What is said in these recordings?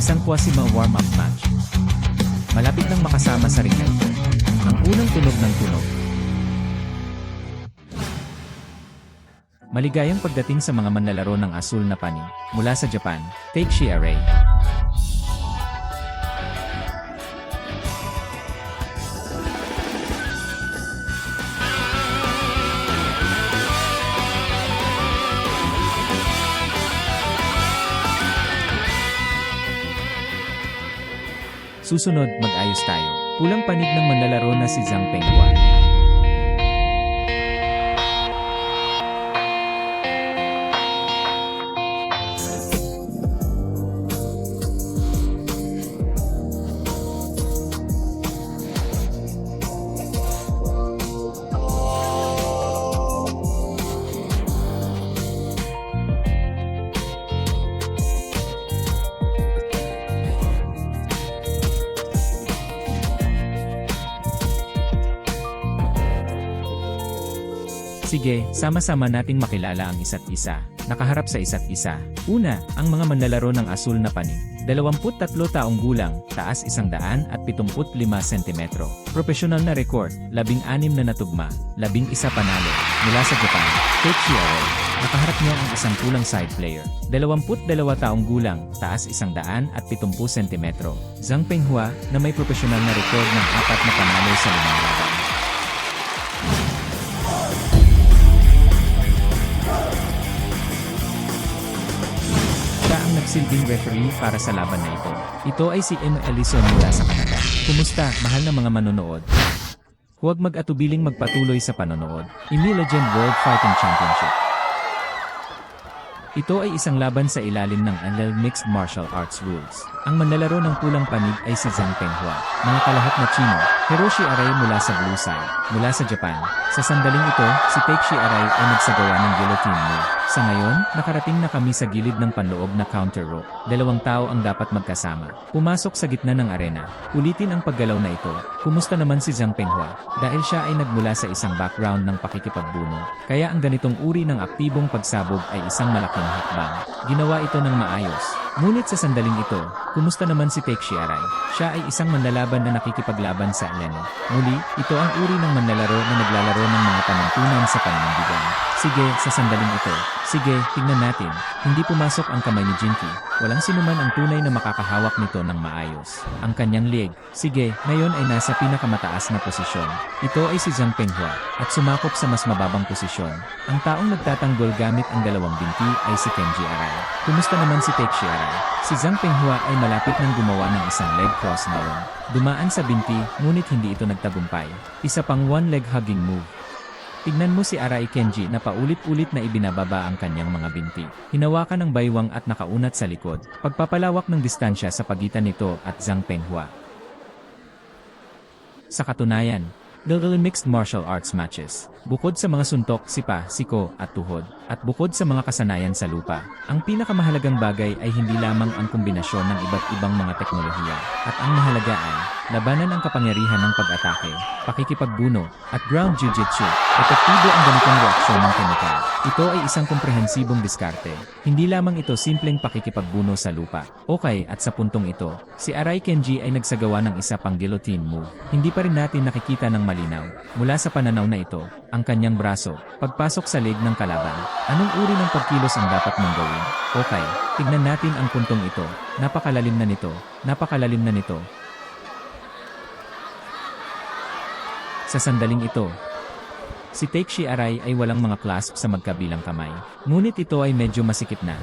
Isang Quasima warm-up match. Malapit nang makasama sa ring na ito. Ang unang tunog ng tunog. Maligayang pagdating sa mga manlalaro ng asul na panig mula sa Japan, Takeshi Arai. Susunod, mag-ayos tayo. Pulang panig ng manlalaro na si Zhang Penghua. Sige, sama-sama nating makilala ang isa't isa, nakaharap sa isa't isa. Una, ang mga manlalaro ng asul na panig. 23 taong gulang, taas 175 cm. Profesional na record, 16 na natugma, 11 panalo. Mula sa Japan, Takeshi Arai. Nakaharap niya ang isang kulang side player. 22 taong gulang, taas 170 cm. Zhang Penghua, na may profesional na record ng 4 na panalo sa 5 laban. Nagsilbing referee para sa laban na ito. Ito ay si Emma Ellison mula sa Canada. Kumusta, mahal na mga manonood? Huwag mag-atubiling magpatuloy sa panonood. Imi Legend World Fighting Championship. Ito ay isang laban sa ilalim ng NL Mixed Martial Arts Rules. Ang manlalaro ng pulang panig ay si Zhang Penghua, mga kalahok na Chino. Hiroshi Arai mula sa blue side, mula sa Japan. Sa sandaling ito, si Takeshi Arai ay nagsagawa ng guillotine move. Sa ngayon, nakarating na kami sa gilid ng panloob na counter rope. 2 tao ang dapat magkasama. Pumasok sa gitna ng arena. Ulitin ang paggalaw na ito. Kumusta naman si Zhang Penghua? Dahil siya ay nagmula sa isang background ng pakikipagbuno. Kaya ang ganitong uri ng aktibong pagsabog ay isang malaking hakbang. Ginawa ito ng maayos. Ngunit sa sandaling ito, kumusta naman si Takeshi Arai? Siya ay isang manlalaban na nakikipaglaban sa Eleno. Muli, ito ang uri ng manlalaro na naglalaro ng mga panuntunan sa paninindigan. Sige, sa sandaling ito. Sige, tingnan natin. Hindi pumasok ang kamay ni Jinky. Walang sinuman ang tunay na makakahawak nito ng maayos. Ang kanyang leg. Sige, ngayon ay nasa pinakamataas na posisyon. Ito ay si Zhang Penghua, at sumakop sa mas mababang posisyon. Ang taong nagtatanggol gamit ang 2 binti ay si Kenji Arai. Kumusta naman si Takeshi Arai? Si Zhang Penghua ay malapit nang gumawa ng isang leg cross ngayon. Dumaan sa binti, ngunit hindi ito nagtagumpay. Isa pang one-leg hugging move. Tignan mo si Arai Kenji na paulit-ulit na ibinababa ang kanyang mga binti. Hinawakan ng baywang at nakaunat sa likod. Pagpapalawak ng distansya sa pagitan nito at Zhang Penghua. Sa katunayan, Mixed Martial Arts Matches. Bukod sa mga suntok, sipa, siko, at tuhod, at bukod sa mga kasanayan sa lupa, ang pinakamahalagang bagay ay hindi lamang ang kombinasyon ng iba't ibang mga teknolohiya, at ang mahalaga ay, labanan ang kapangyarihan ng pag-atake, pakikipagbuno, at ground jiu-jitsu. Epektibo ang ganitong reaksyon ng kemikal. Ito ay isang komprehensibong diskarte. Hindi lamang ito simpleng pakikipagbuno sa lupa. Okay, at sa puntong ito, si Arai Kenji ay nagsagawa ng isa pang guillotine move. Hindi pa rin natin nakikita ng malinaw, mula sa pananaw na ito, ang kanyang braso, pagpasok sa leg ng kalaban. Anong uri ng pagkilos ang dapat mong gawin? Okay, tignan natin ang puntong ito. Napakalalim na nito, napakalalim na nito. Sa sandaling ito, si Takeshi Arai ay walang mga clasp sa magkabilang kamay. Ngunit ito ay medyo masikip na.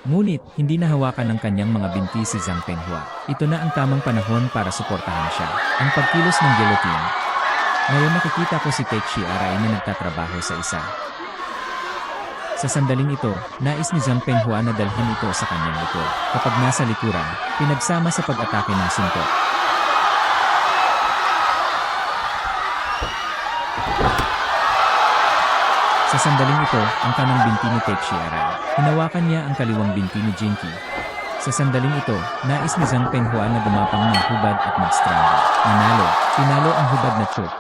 Ngunit, hindi nahawakan ng kanyang mga binti si Zhang Penhua. Ito na ang tamang panahon para suportahan siya. Ang pagkilos ng guillotine. Ngayon nakikita ko si Takeshi Arai na nagtatrabaho sa isa. Sa sandaling ito, nais ni Zhang Penhua na dalhin ito sa kanyang likod. Kapag nasa likuran, pinagsama sa pag-atake ng suntok. Sa sandaling ito, ang kanang binti ni Takeshi Arai. Hinawakan niya ang kaliwang binti ni Jinky. Sa sandaling ito, nais ni Zhang Penhua na gumapang ng hubad at mag-strangle. Nanalo, tinalo ang hubad na choke.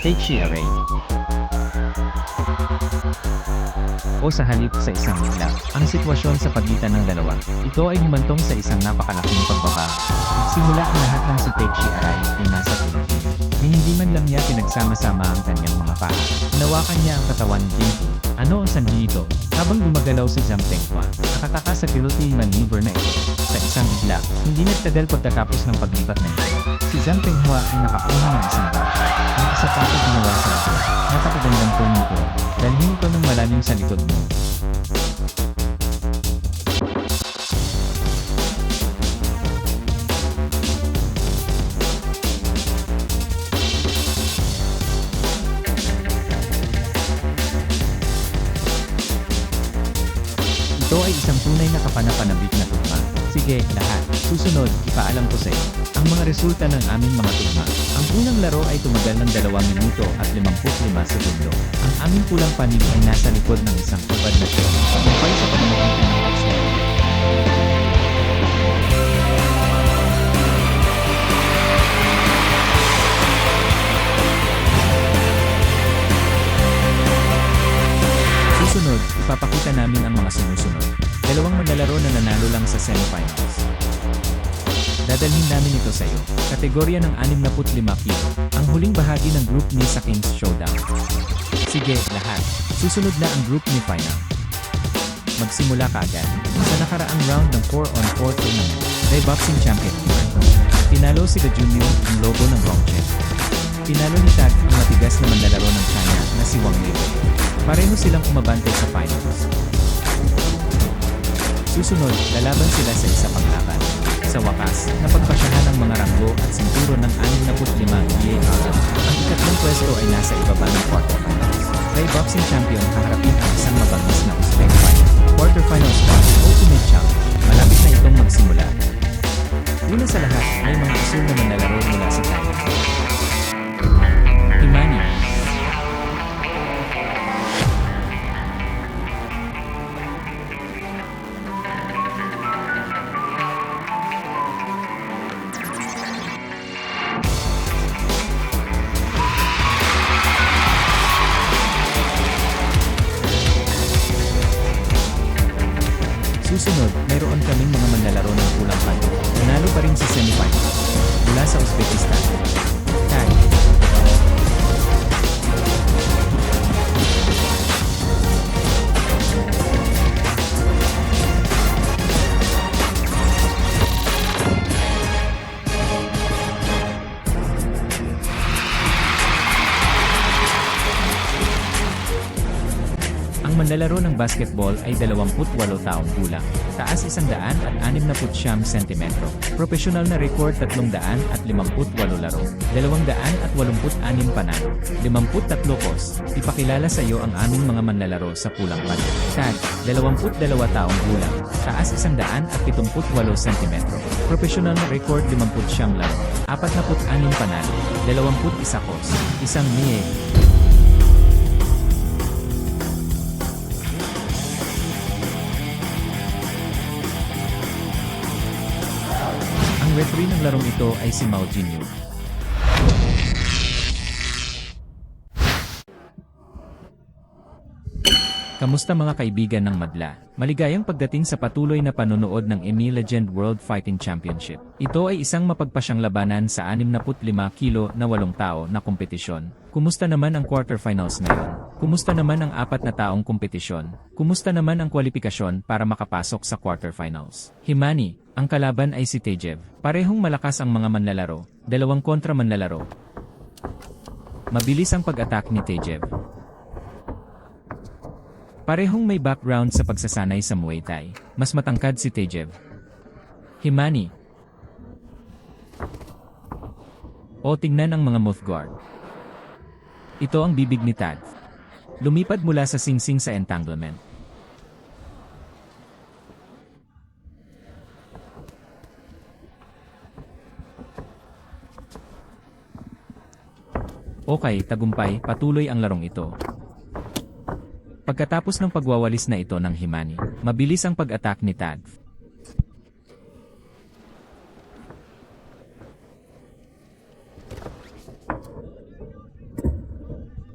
Takeshi Arai. O sa halip sa isang iglap, ang sitwasyon sa pagitan ng dalawa. Ito ay humantong sa isang napakalaking pagbabago. Simula ang lahat ng si Takeshi Arai ay nasa tulog. Hindi man lang niya pinagsama-sama ang kanyang mga paa. Hinawakan niya ang katawan ni Jinky. Ano ang sanhi ito? Habang gumagalaw si Zhang Penhua, nakataka sa guillotine maneuver na ito. Sa isang iglap, hindi nagtagal pagkatapos ng paglipat na ito. Si Zhang Penhua ay nakakuha ng isang bata. Ang isa pa ay ginawa sa ito. Napakagandang turn nito. Dalhin ito ng malalim sa likod mo. Ito ay isang tunay na kapanapanabik na tugma. Sige, lahat. Susunod, ipaalam ko sa iyo ang mga resulta ng aming mga tugma. Ang unang laro ay tumagal ng 2 minuto at 55 segundo. Ang aming pulang panig ay nasa likod ng isang hubad na siya. Pagkakay sa pamamagitan ng X-ray. Susunod, ipapakita namin ang mga sumusunod. 2 manlalaro na nanalo lang sa semifinals. Dadalhin namin ito sa iyo. Kategorya ng 65 kilo. Ang huling bahagi ng group ni sa King's Showdown. Sige, lahat. Susunod na ang group ni final. Magsimula ka agad. Sa nakaraang round ng 4-on-4 tournament, Thai Boxing Champion. Tinalo si The Junior, ang logo ng Rongchen. Tinalo ni Tag ang matigas na manlalaro ng China na si Wang Lei. Pareho silang umabante sa finals. Susunod, lalaban sila sa isa pang laban. Sa wakas, napagpasyahan ang mga ranggo at sinturo ng 65 EAR. Ang ikatlong pwesto ay nasa ibaba ng quarterfinals. Thai Boxing Champion haharapin ang isang mabangis na Uzbek fight. Quarterfinals bout, Ultimate Challenge. Malapit na itong magsimula. Una sa lahat, may mga asul na manlalaro mula sa Thailand. Himani. Susunod, mayroon kaming mga manlalaro ng pulang panig. Nanalo pa rin sa semifinals. Mula sa Uzbekistan. Tag. Ang manlalaro ng basketball ay 28 taong gulang, taas 169 cm, profesional na record 358 laro, 286 panalo, 53 pos. Ipakilala sa iyo ang aming mga manlalaro sa pulang panig. Tag, 22 taong gulang, taas 178 cm, profesional na record 50 laro, 46 panalo, 21 pos, isang NIE. Ang referee ng larong ito ay si Mao Jinyu. Kamusta mga kaibigan ng Madla? Maligayang pagdating sa patuloy na panonood ng EMEA Legend World Fighting Championship. Ito ay isang mapagpasyang labanan sa 65 kilo na 8 tao na kompetisyon. Kumusta naman ang quarterfinals ngayon? Kumusta naman ang 4 na taong kompetisyon? Kumusta naman ang kwalifikasyon para makapasok sa quarterfinals? Himani, ang kalaban ay si Tejev. Parehong malakas ang mga manlalaro, 2 kontra manlalaro. Mabilis ang pag-attack ni Tejev. Parehong may background sa pagsasanay sa Muay Thai. Mas matangkad si Tejev. Himani. O tingnan ang mga mouth guard. Ito ang bibig ni Tad. Lumipad mula sa singsing sa entanglement. Okay, tagumpay, patuloy ang larong ito. Pagkatapos ng pagwawalis na ito ng Himani, mabilis ang pag-attack ni Tad.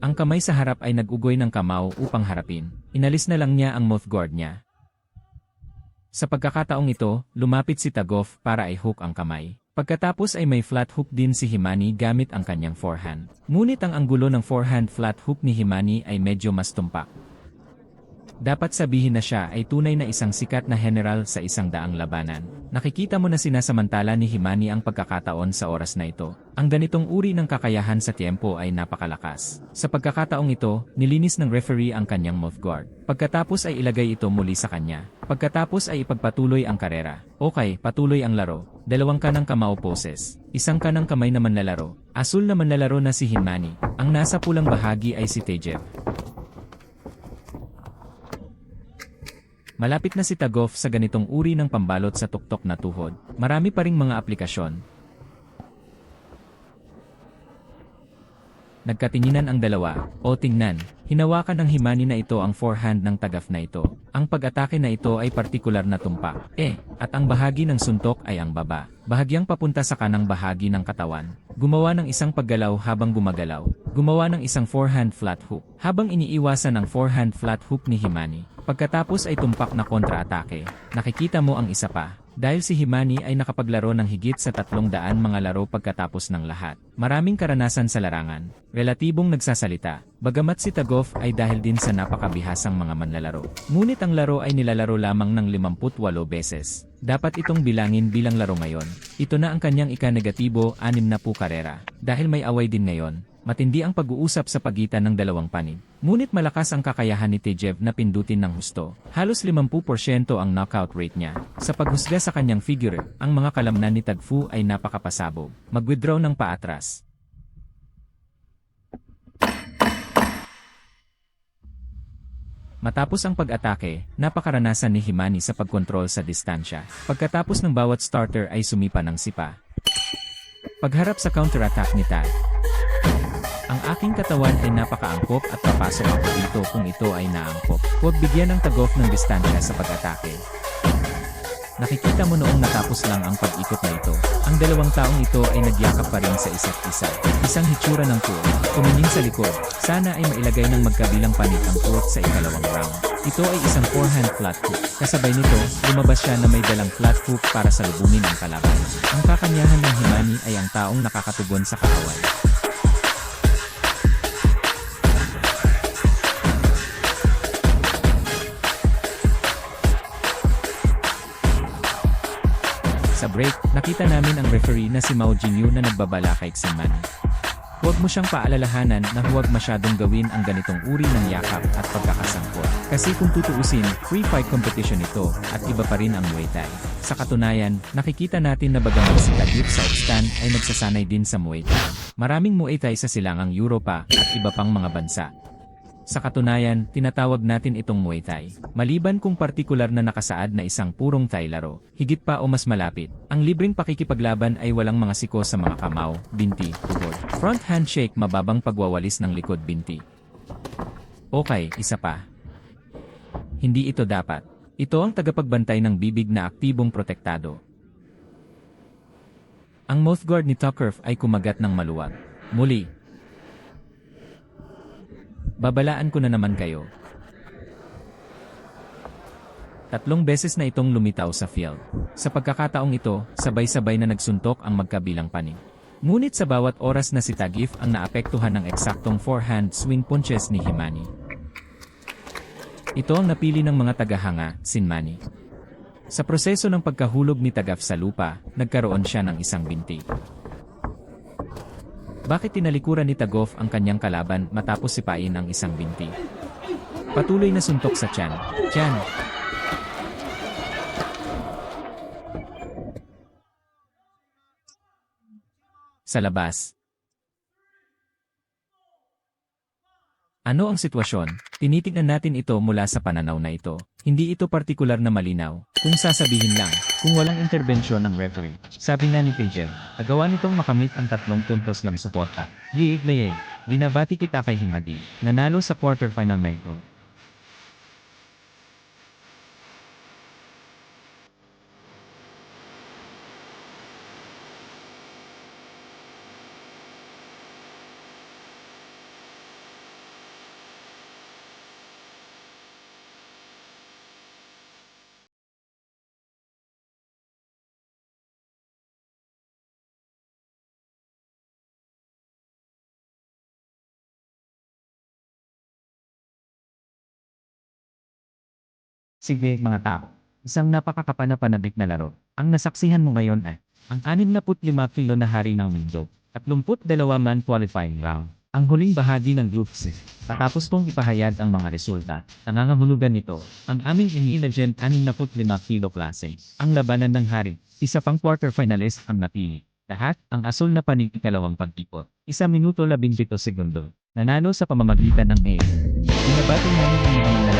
Ang kamay sa harap ay nag-ugoy ng kamao upang harapin. Inalis na lang niya ang mouth guard niya. Sa pagkakataong ito, lumapit si Tagoff para i-hook ang kamay. Pagkatapos ay may flat hook din si Himani gamit ang kanyang forehand. Ngunit ang anggulo ng forehand flat hook ni Himani ay medyo mas tumpak. Dapat sabihin na siya ay tunay na isang sikat na general sa isang daang labanan. Nakikita mo na sinasamantala ni Himani ang pagkakataon sa oras na ito. Ang ganitong uri ng kakayahan sa tiempo ay napakalakas. Sa pagkakataong ito, nilinis ng referee ang kanyang mouth guard. Pagkatapos ay ilagay ito muli sa kanya. Pagkatapos ay ipagpatuloy ang karera. Okay, patuloy ang laro. Dalawang kanang kamao poses. Isang kanang kamay na manlalaro. Asul na manlalaro na si Himani. Ang nasa pulang bahagi ay si Tejev. Malapit na si Tagoff sa ganitong uri ng pambalot sa tuktok na tuhod. Marami pa ring mga aplikasyon. Nagkatinginan ang dalawa. O tingnan, hinawakan ng Himani na ito ang forehand ng Tagoff na ito. Ang pag-atake na ito ay partikular na tumpak. At ang bahagi ng suntok ay ang baba. Bahagyang papunta sa kanang bahagi ng katawan. Gumawa ng isang paggalaw habang gumagalaw. Gumawa ng isang forehand flat hook. Habang iniiwasan ang forehand flat hook ni Himani. Pagkatapos ay tumpak na kontra-atake. Nakikita mo ang isa pa. Dahil si Himani ay nakapaglaro ng higit sa 300 mga laro pagkatapos ng lahat. Maraming karanasan sa larangan. Relatibong nagsasalita. Bagamat si Tagoff ay dahil din sa napakabihasang mga manlalaro. Ngunit ang laro ay nilalaro lamang ng 58 beses. Dapat itong bilangin bilang laro ngayon. Ito na ang kanyang ika-negatibo 60 karera. Dahil may away din ngayon. Matindi ang pag-uusap sa pagitan ng dalawang panig. Ngunit malakas ang kakayahan ni Tejev na pindutin ng husto. Halos 50% ang knockout rate niya. Sa paghusga sa kanyang figure, ang mga kalamnan ni Tagfu ay napakapasabog. Mag-withdraw ng paatras. Matapos ang pag-atake, napakaranasan ni Himani sa pagkontrol sa distansya. Pagkatapos ng bawat starter ay sumipa ng sipa. Pagharap sa counter-attack ni Tad. Ang aking katawan ay napakaangkop at papasok ako dito kung ito ay naangkop. Huwag bigyan ng Tagoff ng distansya sa pag-atake. Nakikita mo noong natapos lang ang pag-ikot na ito. Ang dalawang taong ito ay nagyakap pa rin sa isa't isa. Isang hitsura ng court. Tumingin sa likod. Sana ay mailagay ng magkabilang panig ang court sa ikalawang round. Ito ay isang forehand flat hook. Kasabay nito, lumabas siya na may dalang flat hook para salubungin ang kalaban. Ang kakanyahan ng Himani ay ang taong nakakatugon sa kaaway. Sa break, nakita namin ang referee na si Mao Jingyu na nagbabala kay Himani. Huwag mo siyang paalalahanan na huwag masyadong gawin ang ganitong uri ng yakap at pagkakasangkot. Kasi kung tutuusin, free fight competition ito at iba pa rin ang Muay Thai. Sa katunayan, nakikita natin na bagamat si Taguip sa Uzbekistan ay nagsasanay din sa Muay Thai. Maraming Muay Thai sa silangang Europa at iba pang mga bansa. Sa katunayan, tinatawag natin itong Muay Thai. Maliban kung partikular na nakasaad na isang purong Thai laro, higit pa o mas malapit, ang libreng pakikipaglaban ay walang mga siko sa mga kamao, binti, tuhod. Front handshake, mababang pagwawalis ng likod binti. Okay, isa pa. Hindi ito dapat. Ito ang tagapagbantay ng bibig na aktibong protektado. Ang mouthguard ni Tucker ay kumagat ng maluwag. Muli. Babalaan ko na naman kayo. 3 beses na itong lumitaw sa field. Sa pagkakataong ito, sabay-sabay na nagsuntok ang magkabilang panig. Ngunit sa bawat oras na si Taguip ang naapektuhan ng eksaktong forehand swing punches ni Himani. Ito ang napili ng mga tagahanga, Himani. Sa proseso ng pagkahulog ni Taguip sa lupa, nagkaroon siya ng isang binti. Bakit tinalikuran ni Taguip ang kanyang kalaban matapos sipain ang isang binti? Patuloy na suntok sa tiyan. Tiyan. Sa labas. Ano ang sitwasyon? Tinitignan natin ito mula sa pananaw na ito. Hindi ito partikular na malinaw. Kung sasabihin lang, kung walang interbensyon ng referee. Sabi nga ni Pager, agawa nitong makamit ang 3 puntos ng suporta. Liig, binabati kita kay Himadi. Nanalo sa quarterfinal na ito. Sige mga tao, isang napakakapanapanabik na laro. Ang nasaksihan mo ngayon ay ang 65 kilo na hari ng mundo, 32 man qualifying round. Ang huling bahagi ng Group C. Patapos pong ipahayag ang mga resulta, nangangahulugan nito, ang aming ini-legend 65 kilo klase. Ang labanan ng hari, isa pang quarterfinalist ang napili. Lahat, ang asul na panig ikalawang pagtipot. 1 minuto 17 segundo. Nanalo sa pamamagitan ng A. Binabati namin ang mga